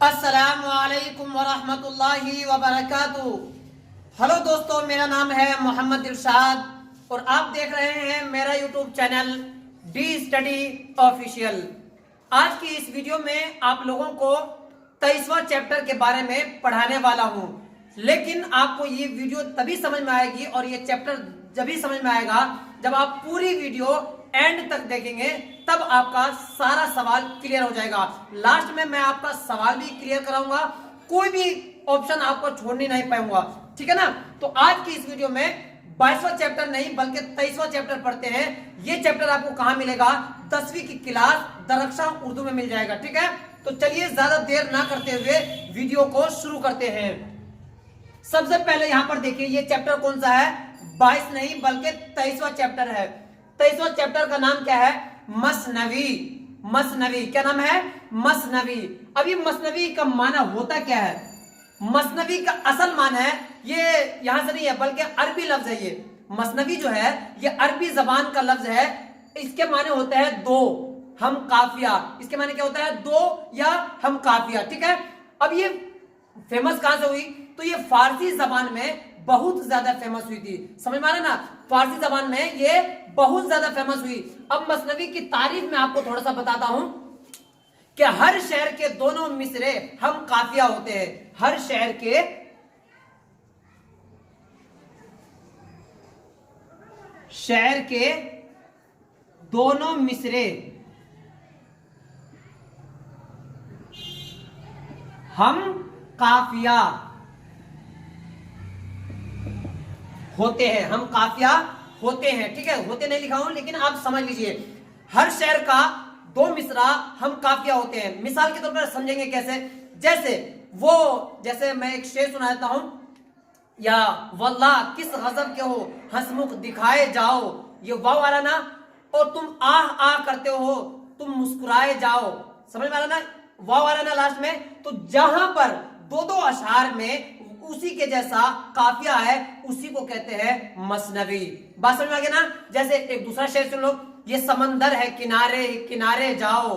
अस्सलामुअलैकुम वरहमतुल्लाहि वबरकातुहू। हेलो दोस्तों, मेरा नाम है मोहम्मद दिलशाद और आप देख रहे हैं मेरा YouTube channel D study official. आज की इस वीडियो में आप लोगों को 23वां चैप्टर के बारे में पढ़ाने वाला हूं, लेकिन आपको ये वीडियो तभी समझ में आएगी और ये चैप्टर जब समझ में आएगा जब आप पूरी वीडियो एंड तक देखेंगे, तब आपका सारा सवाल क्लियर हो जाएगा। लास्ट में मैं आपका सवाल भी क्लियर कराऊंगा, कोई भी ऑप्शन आपको छोड़नी नहीं पाऊंगा, ठीक है ना। तो आज की इस वीडियो में 22वां चैप्टर नहीं बल्कि 23वां चैप्टर पढ़ते हैं। ये चैप्टर आपको कहां मिलेगा? 10वीं की क्लास दरख्शां उर्दू में मिल जाएगा, ठीक है। तो चलिए ज्यादा देर ना करते हुए वीडियो को शुरू करते हैं। सबसे पहले यहां पर देखिए, ये चैप्टर कौन सा है? 22 नहीं बल्कि 23वां चैप्टर है। 23वां चैप्टर का नाम क्या है? मसनवी। मसनवी क्या नाम है? मसनवी। अभी मसनवी का माना होता क्या है? मसनवी का असल माना है, ये यहां से नहीं है बल्कि अरबी लफ्ज है। ये मसनवी जो है ये अरबी जबान का लफ्ज है। इसके माने होता है दो, हम काफिया। इसके माने क्या होता है? दो या हम काफिया, ठीक है। अब ये फेमस कहां से हुई? तो ये फारसी जबान में बहुत ज्यादा फेमस हुई थी। समझ में आ रहा ना? फारसी जबान में ये बहुत ज्यादा फेमस हुई। अब मसनवी की तारीफ में आपको थोड़ा सा बताता हूं कि हर शहर के दोनों मिसरे हम काफिया होते हैं। हर शहर के दोनों मिसरे हम काफिया होते हैं। हम काफिया होते हैं, ठीक है। होते नहीं लिखा हूं लेकिन आप समझ लीजिए, हर शहर का दो मिसरा हम काफिया होते हैं। मिसाल के तौर पर समझेंगे कैसे? जैसे मैं एक शेर सुनाता हूं, या वल्लाह किस गजब के हो हंसमुख दिखाए जाओ। ये वाव वाला ना, और तुम आह आह करते हो तुम मुस्कुराए जाओ। समझ में आ रहा ना? वाव वाला ना लास्ट में। तो जहां पर दो दो अशार में उसी के जैसा काफिया है, उसी को कहते हैं मसनवी। बात समझ में आ गया ना? जैसे एक दूसरा शेर सुन लो, ये समंदर है किनारे किनारे जाओ,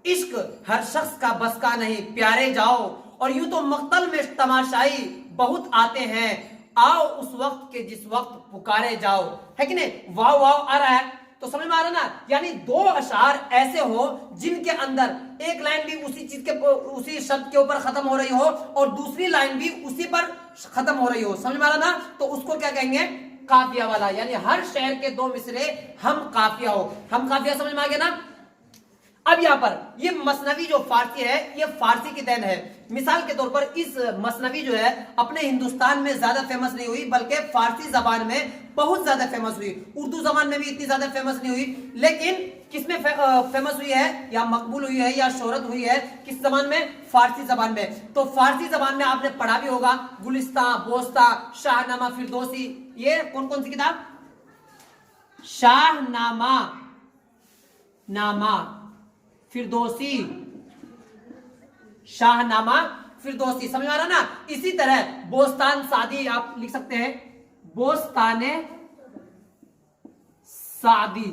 इश्क हर शख्स का बस का नहीं प्यारे जाओ। और यूं तो मक्तल में तमाशाई बहुत आते हैं, आओ उस वक्त के जिस वक्त पुकारे जाओ। है कि नहीं? वाव वाव आ रहा है तो समझ में आ रहा ना? यानी दो अशार ऐसे हो जिनके अंदर एक लाइन भी उसी शब्द के ऊपर खत्म हो रही हो और दूसरी लाइन भी उसी पर खत्म हो रही हो। समझ में आ रहा ना? तो उसको क्या कहेंगे? काफिया वाला। यानी हर शहर के दो मिसरे हम काफिया हो। हम काफिया समझ में आ गया ना? अब यहां पर ये मसनवी जो फारसी है, ये फारसी की देन है। मिसाल के तौर पर इस मसनवी जो है अपने हिंदुस्तान में ज्यादा फेमस नहीं हुई बल्कि फारसी जबान में बहुत ज्यादा फेमस हुई। उर्दू जबान में भी इतनी ज्यादा फेमस नहीं हुई, लेकिन किसमें फेमस हुई है या मकबूल हुई है या शोहरत हुई है? किस जबान में? फारसी जबान में। तो फारसी जबान में आपने पढ़ा भी होगा गुलिस्तां, बोस्ता, शाहनामा, फिरदौसी। ये कौन कौन सी किताब? शाहनामा, नामा, फिरदौसी, शाहनामा, फिरदौसी। समझ में आ रहा ना? इसी तरह बोस्तान सादी आप लिख सकते हैं, बोस्ताने सादी,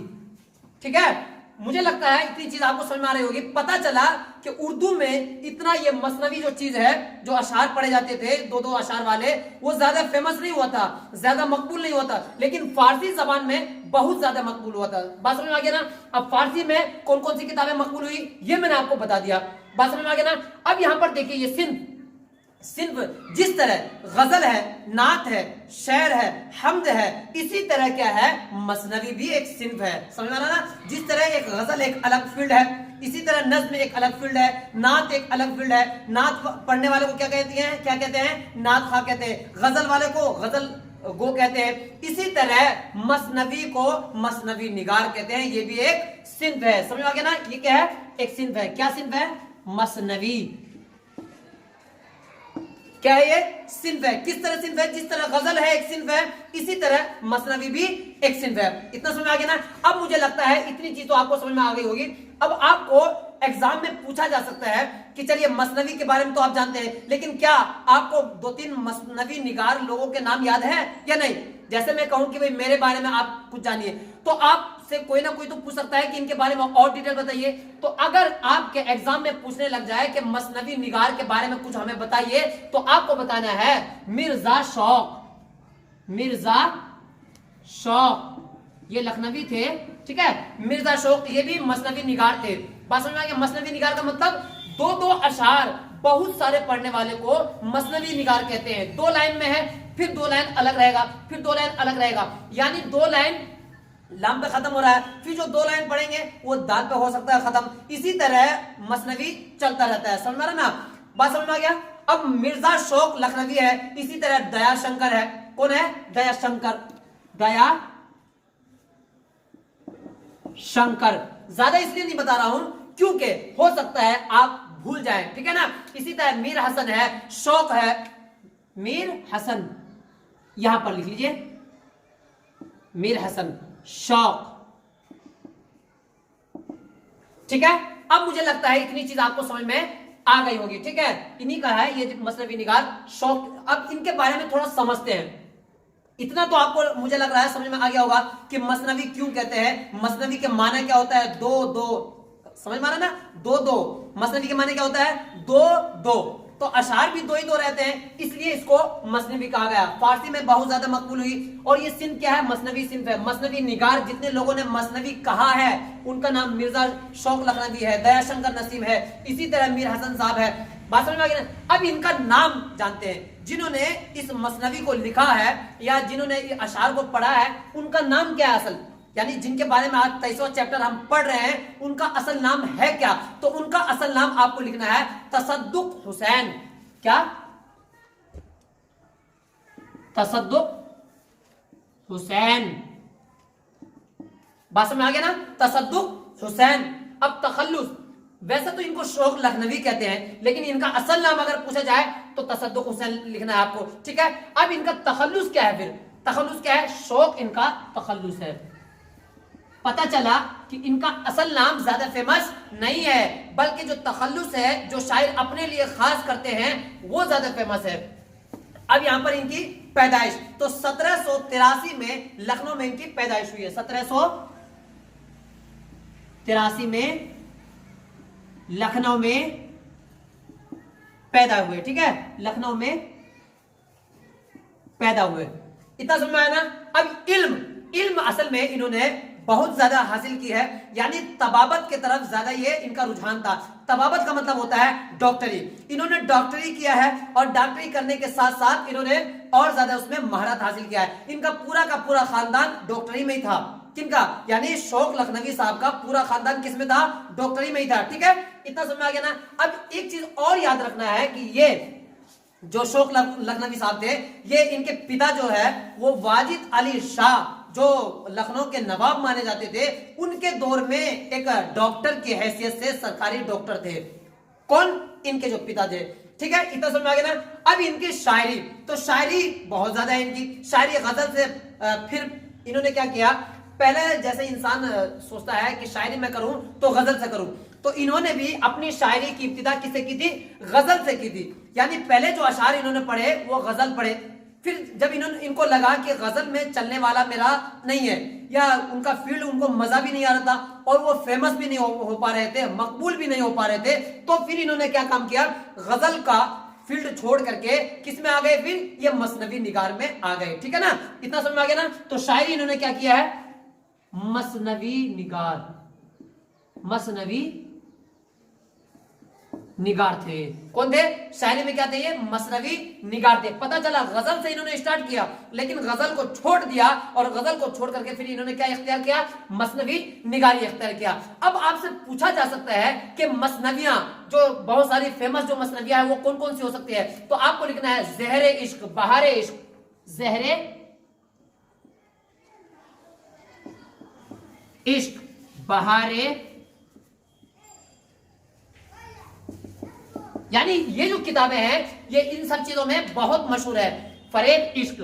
ठीक है। मुझे लगता है इतनी चीज आपको समझ में आ रही होगी। पता चला कि उर्दू में इतना ये मसनवी जो चीज है, जो अशार पढ़े जाते थे दो दो अशार वाले, वो ज्यादा फेमस नहीं हुआ था, ज्यादा मकबूल नहीं हुआ था, लेकिन फारसी जबान में बहुत ज्यादा मकबूल हुआ था। बात समझ में आ गया ना? अब फारसी में कौन कौन सी किताबें मकबूल हुई ये मैंने आपको बता दिया। बात समझ में आ गया ना? अब यहां पर देखिए, ये सिर्फ जिस तरह गजल है, नात है, शेर है, हम्द है, इसी तरह क्या है? मसनवी भी एक सिंफ है। समझ में आ रहा ना? जिस तरह एक गजल एक अलग फील्ड है, इसी तरह नज्म एक अलग फील्ड है, नात एक अलग फील्ड है। नात पढ़ने वाले को क्या कहते हैं? नात खा कहते हैं। गजल वाले को गजल गो कहते हैं। इसी तरह मसनवी को मसनवी निगार कहते हैं। ये भी एक सिंफ है। समझ में आ गया ना? ये क्या है? एक सिंफ है। क्या सिंफ है? मसनवी। क्या है? ये सिंफ है। किस तरह सिंफ है? जिस तरह गजल है एक सिंफ है, इसी तरह मसनवी भी एक सिंफ है। इतना समझ में आ गया ना? अब मुझे लगता है इतनी चीज तो आपको समझ में आ गई होगी। अब आपको एग्जाम में पूछा जा सकता है कि चलिए मसनवी के बारे में तो आप जानते हैं, लेकिन क्या आपको दो तीन मसनवी निगार लोगों के नाम याद है या नहीं? जैसे मैं कहूं कि भाई मेरे बारे में आप कुछ जानिए, तो आप आपसे कोई ना कोई तो पूछ सकता है कि इनके बारे में और डिटेल बताइए। तो अगर आपके एग्जाम में पूछने लग जाए कि मसनवी निगार के बारे में कुछ हमें बताइए, तो आपको बताना है मिर्जा शौक। मिर्जा शौक ये लखनवी थे, ठीक है। मिर्जा शौक ये भी मसनवी निगार थे। बात समझ में आ गया? मसनवी निगार का मतलब दो दो अशार बहुत सारे पढ़ने वाले को मसनवी निगार कहते हैं। दो लाइन में है, फिर दो लाइन अलग रहेगा, फिर दो लाइन अलग रहेगा, यानी दो लाइन लाम पे खत्म हो रहा है, फिर जो दो लाइन पढ़ेंगे वो दाल पे हो सकता है खत्म। इसी तरह मसनवी चलता रहता है। समझ में आ रहा ना? बात समझ में आ गया? अब मिर्जा शौक लखनवी है, इसी तरह दया शंकर है। कौन है? दया शंकर। दया शंकर ज्यादा इसलिए नहीं बता रहा हूं क्योंकि हो सकता है आप भूल जाएं, ठीक है ना। इसी तरह मीर हसन है, शौक है, मीर हसन, यहां पर लिख लीजिए मीर हसन शौक, ठीक है। अब मुझे लगता है इतनी चीज आपको समझ में आ गई होगी, ठीक है। इन्हीं का है ये मसनवी निगार शौक। अब इनके बारे में थोड़ा समझते हैं। इतना तो आपको मुझे लग रहा है समझ में आ गया होगा कि मसनवी क्यों कहते हैं, मसनवी के माने क्या होता है, दो दो। समझ में आ रहा ना? दो दो। मसनवी के माने क्या होता है? दो दो। तो अशार भी दो ही दो रहते हैं, इसलिए इसको मसनवी कहा गया। फारसी में बहुत ज्यादा मकबूल हुई। और ये सिंफ क्या है? मसनवी सिंफ है। मसनवी निगार जितने लोगों ने मसनवी कहा है उनका नाम मिर्जा शौक लखनवी है, दयाशंकर नसीम है, इसी तरह मीर हसन साहब है। बात समझ में आ गई ना? अब इनका नाम जानते हैं। जिन्होंने इस मसनवी को लिखा है या जिन्होंने ये अशार को पढ़ा है उनका नाम क्या है असल, यानी जिनके बारे में आज 23वां चैप्टर हम पढ़ रहे हैं उनका असल नाम है क्या? तो उनका असल नाम आपको लिखना है तसद्दुक हुसैन। क्या? तसद्दुक हुसैन। बात समझ में आ गया ना? तसद्दुक हुसैन। अब तखल्लुस, वैसे तो इनको शौक लखनवी कहते हैं, लेकिन इनका असल नाम अगर पूछा जाए तो तसद्दुक हुसैन लिखना है आपको, ठीक है। अब इनका तखल्लुस क्या है? फिर तखल्लुस क्या है? शौक इनका तखल्लुस है। पता चला कि इनका असल नाम ज्यादा फेमस नहीं है, बल्कि जो तखल्लुस है, जो शायर अपने लिए खास करते हैं, वो ज्यादा फेमस है। अब यहां पर इनकी पैदाइश तो 1783 में लखनऊ में इनकी पैदाइश हुई है। 1783 में लखनऊ में पैदा हुए, ठीक है। लखनऊ में पैदा हुए। इतना समझ में आया ना? अब इल्म असल में इन्होंने बहुत ज्यादा हासिल की है, यानी तबाबत की तरफ ज्यादा ये इनका रुझान था। तबाबत का मतलब होता है डॉक्टरी। इन्होंने डॉक्टरी किया है और डॉक्टरी करने के साथ साथ इन्होंने और ज्यादा उसमें महारत हासिल किया है। इनका पूरा का पूरा खानदान डॉक्टरी में ही था। किनका? यानी शौक लखनवी साहब का पूरा खानदान किस में था? डॉक्टरी में ही था, ठीक है। इतना समझ में आ गया ना? अब एक चीज और याद रखना है कि ये जो शौक लखनवी साहब थे, ये इनके पिता जो है वो वाजिद अली शाह, जो लखनऊ के नवाब माने जाते थे, उनके दौर में एक डॉक्टर की हैसियत से सरकारी डॉक्टर थे। कौन? इनके जो पिता थे, ठीक है। इतना समझ में आ गया ना? अब इनकी शायरी, तो शायरी बहुत ज्यादा है इनकी। शायरी गजल से फिर इन्होंने क्या किया, पहले जैसे इंसान सोचता है कि शायरी मैं करूं तो गजल से करूं, तो इन्होंने भी अपनी शायरी की इब्तिदा किससे की थी? गजल से की थी। यानी पहले जो अशार इन्होंने पढ़े वो गजल पढ़े, फिर जब इनको लगा कि गजल में चलने वाला मेरा नहीं है, या उनका फील्ड उनको मजा भी नहीं आ रहा था और वो फेमस भी नहीं हो पा रहे थे, मकबूल भी नहीं हो पा रहे थे, तो फिर इन्होंने क्या काम किया? गजल का फील्ड छोड़ करके किस में आ गए? फिर ये मसनवी निगार में आ गए, ठीक है ना। इतना समझ में आ गया ना। तो शायरी इन्होंने क्या किया है? मसनवी निगार, मसनवी निगार थे। कौन थे? शायरी में क्या थे? ये मसनवी निगार थे। पता चला गजल से इन्होंने स्टार्ट किया, लेकिन गजल को छोड़ दिया और गजल को छोड़ करके फिर इन्होंने क्या इख्तियार किया? मसनवी निगारी इख्तियार किया। अब आपसे पूछा जा सकता है कि मसनवियां, जो बहुत सारी फेमस जो मसनवियां है वो कौन कौन सी हो सकती है? तो आपको लिखना है ज़हरे इश्क, बहारे इश्क, ज़हरे इश्क, बहारे, यानी ये जो किताबें हैं ये इन सब चीजों में बहुत मशहूर है। फरेब इश्क,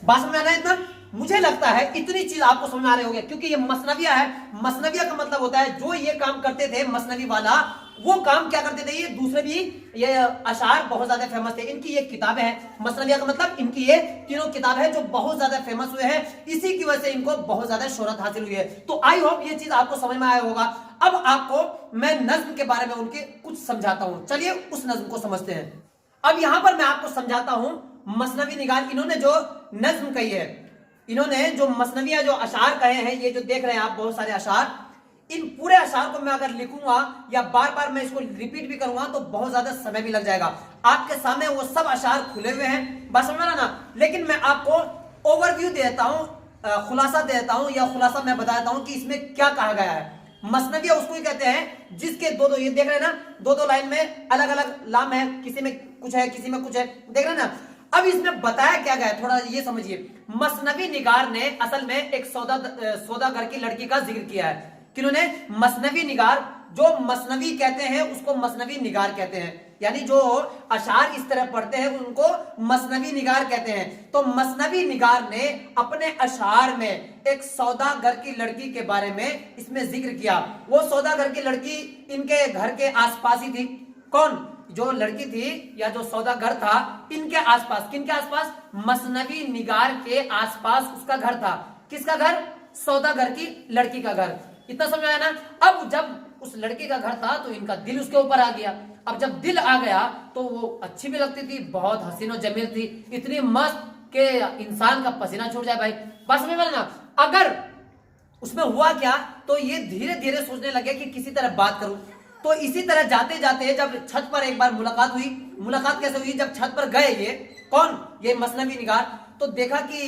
बात समझ में आ रहा है? इतना मुझे लगता है इतनी चीज आपको समझ में आ रही होगी, क्योंकि ये मसनविया है। मसनविया का मतलब होता है जो ये काम करते थे मसनवी वाला, वो काम क्या करते थे, ये दूसरे भी ये अशार बहुत ज्यादा फेमस थे। इनकी ये किताबें हैं, मसनविया का मतलब इनकी ये तीनों किताब है जो बहुत ज्यादा फेमस हुए हैं, इसी की वजह से इनको बहुत ज्यादा शोहरत हासिल हुई है। तो आई होप ये चीज आपको समझ में आया होगा। अब आपको मैं नज्म के बारे में उनके कुछ समझाता हूं, चलिए उस नज्म को समझते हैं। अब यहां पर मैं आपको समझाता हूं मसनवी निगार, इन्होंने जो नज्म कही है, इन्होंने जो मसनविया जो अशार कहे हैं, ये जो देख रहे हैं आप बहुत सारे अशार, इन पूरे अशार को मैं अगर लिखूंगा या बार बार मैं इसको रिपीट भी करूंगा तो बहुत ज्यादा समय भी लग जाएगा। आपके सामने वो सब अशार खुले हुए हैं, बस समझ ना, लेकिन मैं आपको ओवरव्यू देता हूं, खुलासा देता हूं, या खुलासा मैं बता देता हूं कि इसमें क्या कहा गया है। मसनविया उसको ही कहते हैं जिसके दो दो, ये देख रहे हैं ना, दो दो लाइन में अलग अलग लाम है, किसी में कुछ है किसी में कुछ है, देख रहे हैं ना। अब इसमें बताया क्या गया है थोड़ा ये समझिए। मसनवी निगार ने असल में एक सौदागर की लड़की का जिक्र किया है। किन्होंने? मसनवी निगार, जो मसनवी कहते हैं उसको मसनवी निगार कहते हैं, यानी जो अशार इस तरह पढ़ते हैं उनको मसनवी निगार कहते हैं। तो मसनवी निगार ने अपने अशार में एक सौदागर की लड़की के बारे में इसमें जिक्र किया। वो सौदागर की लड़की इनके घर के आसपास ही थी। कौन? जो लड़की थी या जो सौदागर था इनके आसपास। किनके आसपास? मसनवी निगार के आसपास उसका घर था। किसका घर? सौदागर की लड़की का घर। इतना समझ आया ना। अब जब उस लड़की का घर था तो इनका दिल उसके ऊपर आ गया। अब जब दिल आ गया तो वो अच्छी भी लगती थी, बहुत हसीन और जमील थी, इतनी मस्त के इंसान का पसीना छूट जाए भाई। बस में ना, अगर उसमें हुआ क्या, तो ये धीरे धीरे सोचने लगे कि किसी तरह बात करूं। तो इसी तरह जाते जाते जब छत पर एक बार मुलाकात हुई। मुलाकात कैसे हुई? जब छत पर गए ये कौन? ये मसनवी निगार, तो देखा कि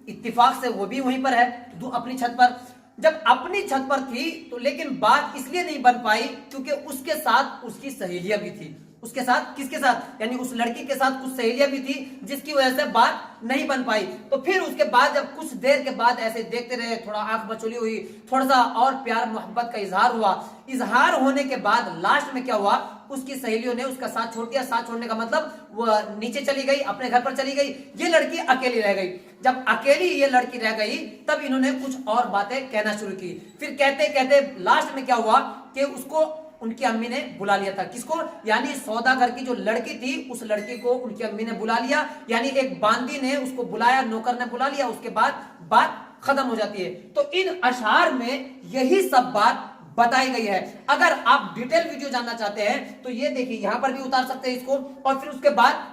इत्तिफाक से वो भी वहीं पर है अपनी छत पर। जब अपनी छत पर थी तो लेकिन बात इसलिए नहीं बन पाई क्योंकि उसके साथ उसकी सहेलियां भी थी। उसके साथ, किसके साथ? यानी उस लड़की के साथ कुछ सहेलियां भी थी जिसकी वजह से बात नहीं बन पाई। तो फिर उसके बाद जब कुछ देर के बाद ऐसे देखते रहे, थोड़ा आंख मचोली हुई, थोड़ा सा और प्यार मोहब्बत का इजहार हुआ। इजहार होने के बाद लास्ट में क्या हुआ, उसकी सहेलियों ने उसका साथ छोड़ दिया। साथ छोड़ने का मतलब वो नीचे चली गई, अपने घर पर चली गई, ये लड़की अकेली रह गई। जब अकेली ये लड़की रह गई तब इन्होंने कुछ और बातें कहना शुरू की। फिर कहते कहते लास्ट में क्या हुआ कि उसको उनकी अम्मी ने बुला लिया था। किसको? यानी सौदागर की जो लड़की थी उस लड़की को उनकी अम्मी ने बुला लिया, यानी एक बांदी ने उसको बुलाया, नौकर ने बुला लिया, उसके बाद बात खत्म हो जाती है। तो इन अशार में यही सब बात बताई गई है। अगर आप डिटेल वीडियो जानना चाहते हैं तो ये देखिए, यहां पर भी उतार सकते हैं इसको, और फिर उसके बाद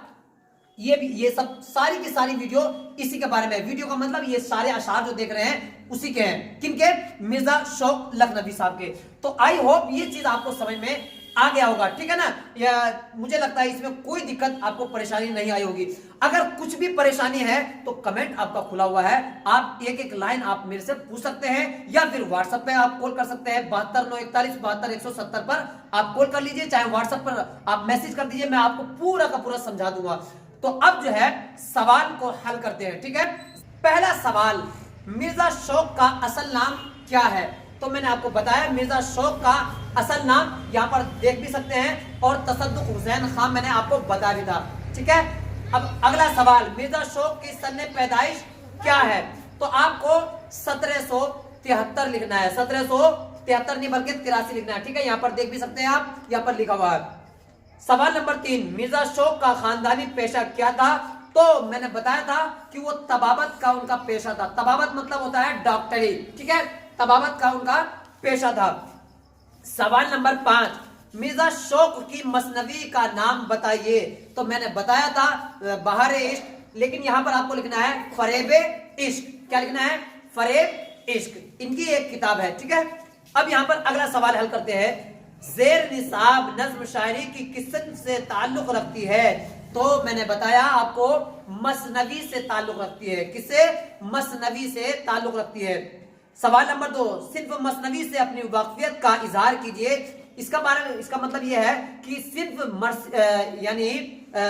ये सब सारी की सारी वीडियो इसी के बारे में। वीडियो का मतलब ये सारे अशार जो देख रहे हैं उसी के हैं। किनके? मिर्जा शौक लखनवी साहब के। तो आई होप ये चीज आपको समझ में आ गया होगा, ठीक है ना। या मुझे लगता है इसमें कोई दिक्कत आपको परेशानी नहीं आई होगी। अगर कुछ भी परेशानी है तो कमेंट आपका खुला हुआ है, आप एक एक लाइन आप मेरे से पूछ सकते हैं, या फिर व्हाट्सएप पे आप कॉल कर सकते हैं 7291472170 पर आप कॉल कर लीजिए, चाहे व्हाट्सएप पर आप मैसेज कर दीजिए, मैं आपको पूरा का पूरा समझा दूंगा। तो अब जो है सवाल को हल करते हैं, ठीक है। पहला सवाल, मिर्जा शौक का असल नाम क्या है? तो मैंने आपको बताया मिर्जा शौक का असल नाम यहां पर देख भी सकते हैं, और तसद्दुक हुसैन खान मैंने आपको बता भी था, ठीक है। अब अगला सवाल, मिर्जा शौक की सन्ने पैदाइश क्या है? तो आपको 1773 लिखना है। 1773 नहीं बल्कि 83 लिखना है, ठीक है। यहां पर देख भी सकते हैं आप, यहां पर लिखा हुआ है। सवाल नंबर 3, मिर्जा शौक का खानदानी पेशा क्या था? तो मैंने बताया था कि वो तबाबत का उनका पेशा था। तबाबत मतलब होता है डॉक्टरी, ठीक है। तबाबत का उनका पेशा था। सवाल नंबर 5, मिर्जा शौक की मसनवी का नाम बताइए। तो मैंने बताया था बहार इश्क, लेकिन यहां पर आपको लिखना है फरेब इश्क। क्या लिखना है? फरेब इश्क। इनकी एक किताब है, ठीक है। अब यहां पर अगला सवाल हल करते हैं, जेर निसाब नज्म शायरी की किस्म से ताल्लुक रखती है? तो मैंने बताया आपको मसनवी से ताल्लुक रखती है। किससे? मसनवी से ताल्लुक रखती है। सवाल नंबर 2, सिर्फ मसनवी से अपनी वाकफियत का इजहार कीजिए। इसका मतलब यह है कि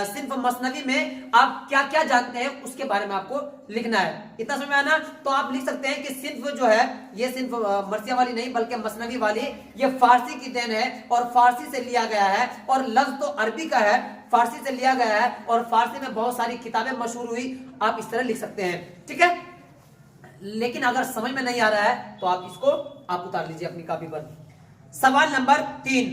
सिर्फ मसनवी में आप क्या क्या जानते हैं उसके बारे में आपको लिखना है। इतना समझ में आना? तो आप लिख सकते हैं कि सिर्फ जो है ये सिर्फ मरसिया वाली नहीं बल्कि मसनवी वाली, ये फारसी की देन है और फारसी से लिया गया है, और लफ्ज तो अरबी का है, फारसी से लिया गया है, और फारसी में बहुत सारी किताबें मशहूर हुई। आप इस तरह लिख सकते हैं, ठीक है। लेकिन अगर समझ में नहीं आ रहा है तो आप इसको आप उतार लीजिए अपनी कॉपी पर। सवाल नंबर 3,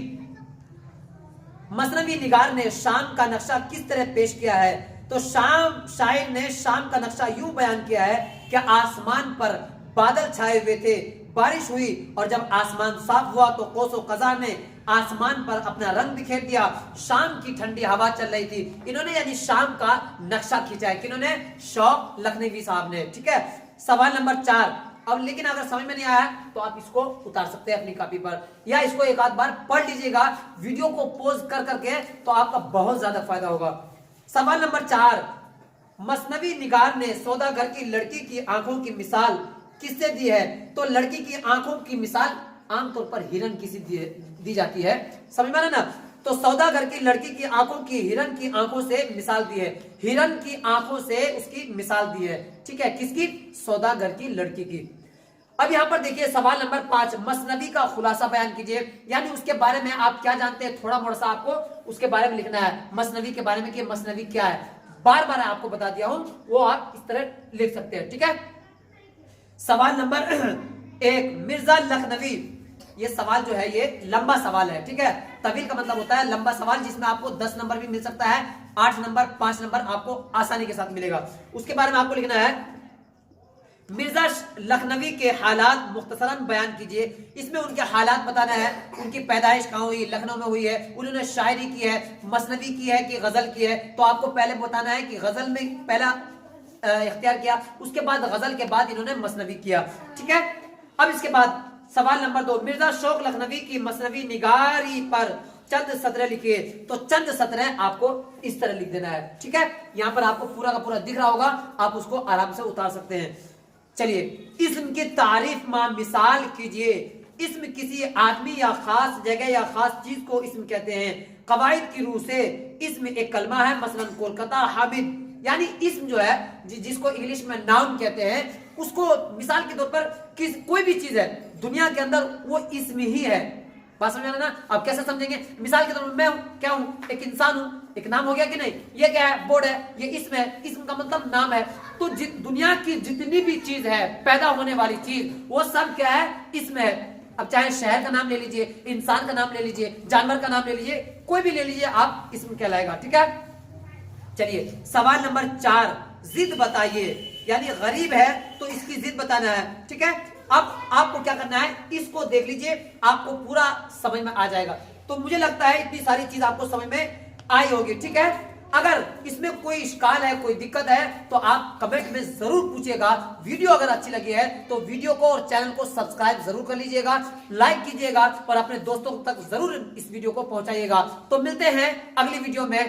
मसनवी निगार ने शाम का नक्शा किस तरह पेश किया है? तो शायर ने शाम का नक्शा यूं बयान किया है कि आसमान पर बादल छाए हुए थे, बारिश हुई और जब आसमान साफ हुआ तो कौसो कज़ा ने आसमान पर अपना रंग बिखेर दिया, शाम की ठंडी हवा चल रही थी। इन्होंने यानी शाम का नक्शा खींचा है, किन्होंने? शौक लखनवी साहब ने। ठीक है। सवाल नंबर 4, अब लेकिन अगर समझ में नहीं आया तो आप इसको उतार सकते हैं अपनी कॉपी पर, या इसको एक आध बार पढ़ लीजिएगा वीडियो को पॉज कर करके, तो आपका बहुत ज्यादा फायदा होगा। सवाल नंबर 4, मसनवी निगार ने सौदागर की लड़की की आंखों की मिसाल किससे दी है? तो लड़की की आंखों की मिसाल आमतौर पर हिरन किसी दी जाती है, समझ में आया ना? तो सौदागर की लड़की की आंखों की हिरन की आंखों से मिसाल दी है, हिरन की आंखों से उसकी मिसाल दी है। ठीक है, किसकी? सौदागर की लड़की की। अब यहां पर देखिए सवाल नंबर 5, मसनवी का खुलासा बयान कीजिए, यानी उसके बारे में आप क्या जानते हैं, थोड़ा मोड़ा सा आपको उसके बारे में लिखना है, मसनवी के बारे में कि मसनवी क्या है। बार बार आपको बता दिया हूं, वो आप इस तरह लिख सकते हैं। ठीक है। सवाल नंबर 1, मिर्जा लखनवी, ये सवाल जो है ये लंबा सवाल है। ठीक है, तवील का मतलब होता है लंबा सवाल, जिसमें आपको 10 नंबर भी मिल सकता है, 8 नंबर, 5 नंबर आपको आसानी के साथ मिलेगा। उसके बारे में आपको लिखना है, मिर्जा लखनवी के हालात मुख्तसरन बयान कीजिए। इसमें उनके हालात बताना है, उनकी पैदाइश कहाँ हुई, लखनऊ में हुई है, उन्होंने शायरी की है, मसनवी की है कि गजल की है। तो आपको पहले बताना है कि गजल में पहला इख्तियार किया, उसके बाद गजल के बाद इन्होंने मसनवी किया। ठीक है। अब इसके बाद सवाल नंबर 2, मिर्जा शौक लखनवी की मसनवी निगारी पर चंद सतरें लिखिए। तो चंद सतरें आपको इस तरह लिख देना है। ठीक है, यहां पर आपको पूरा का पूरा दिख रहा होगा, आप उसको आराम से उतार सकते हैं। चलिए, इस्म की तारीफ में मिसाल कीजिए। इस्म किसी आदमी या खास जगह या खास चीज को इस्म कहते हैं। कवायद की रूह से इस्म एक कलमा है, मसलन कोलकाता हामिद, यानी इस्म जो है जिसको इंग्लिश में नाउन कहते हैं, उसको मिसाल के तौर पर कोई भी चीज है दुनिया के अंदर वो इस्म ही है। बात समझ ना? आप कैसे समझेंगे? मिसाल के तौर पर मैं क्या हूं? एक इंसान हूं, एक नाम हो गया कि नहीं? ये क्या है? बोर्ड है, ये इस्म है, इस्म का मतलब नाम है। तो दुनिया की जितनी भी चीज है, पैदा होने वाली चीज, वो सब क्या है? इस्म है। अब चाहे शहर का नाम ले लीजिए, इंसान का नाम ले लीजिए, जानवर का नाम ले लीजिए, कोई भी ले लीजिए, आप इस्म कहलाएगा। ठीक है। चलिए, सवाल नंबर 4, जिद बताइए, यानी गरीब है तो इसकी जिद बताना है। ठीक है। अब आपको क्या करना है, इसको देख लीजिए, आपको पूरा समझ में आ जाएगा। तो मुझे लगता है इतनी सारी चीज आपको समझ में आई होगी। ठीक है। अगर इसमें कोई इश्काल है, कोई दिक्कत है, तो आप कमेंट में जरूर पूछिएगा। वीडियो अगर अच्छी लगी है तो वीडियो को और चैनल को सब्सक्राइब जरूर कर लीजिएगा, लाइक कीजिएगा और अपने दोस्तों तक जरूर इस वीडियो को पहुंचाइएगा। तो मिलते हैं अगली वीडियो में।